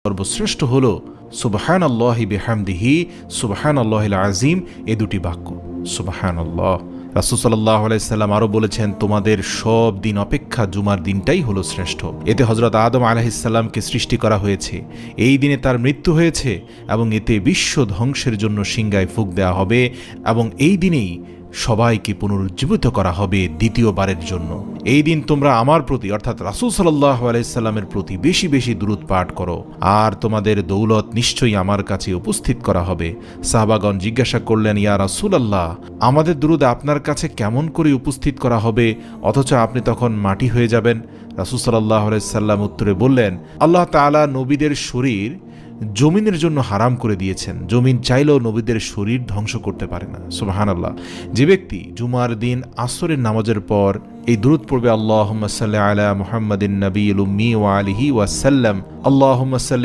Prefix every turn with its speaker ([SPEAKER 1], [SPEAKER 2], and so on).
[SPEAKER 1] সর্বশ্রেষ্ঠ হল সুবহানাল্লাহি বিহামদিহি সুবহানাল্লাহিল আযীম, এ দুটি বাক্য। সুবহানাল্লাহ। রাসূল সাল্লাল্লাহু আলাইহি সাল্লাম আরও বলেছেন, তোমাদের সব দিন অপেক্ষা জুমার দিনটাই হলো শ্রেষ্ঠ। এতে হযরত আদম আলাইহিস সালামকে সৃষ্টি করা হয়েছে, এই দিনে তার মৃত্যু হয়েছে, এবং এতে বিশ্ব ধ্বংসের জন্য সিংহায় ফুঁক দেওয়া হবে, এবং এই দিনেই সবাইকে পুনরুজ্জীবিত করা হবে দ্বিতীয়বারের জন্য। এই দিন তোমরা আমার প্রতি অর্থাৎ রাসূল সাল্লাল্লাহু আলাইহি সাল্লামের প্রতি বেশি বেশি দুরূদ পাঠ করো, আর তোমাদের দৌলত নিশ্চয়ই আমার কাছে উপস্থিত করা হবে। সাহাবাগণ জিজ্ঞাসা করলেন, ইয়া রাসূলুল্লাহ, আমাদের দুরূদ আপনার কাছে কেমন করে উপস্থিত করা হবে, অথচ আপনি তখন মাটি হয়ে যাবেন? রাসূল সাল্লাল্লাহু আলাইহি সাল্লাম উত্তরে বললেন, আল্লাহ তাআলা নবীদের শরীর জমিনের জন্য হারাম করে দিয়েছেন, জমিন চাইলেও নবীদের শরীর ধ্বংস করতে পারে না। সুবহানাল্লাহ। যে ব্যক্তি জুমার দিন আসরের নামাজের পর এই দুরূদ পড়বে, আল্লাহুম্মা সাল্লি আলা মুহাম্মাদিন নবিয়্যিল উম্মি ওয়া আলিহি ওয়া সাল্লাম, আল্লাহুম্মা সাল্লি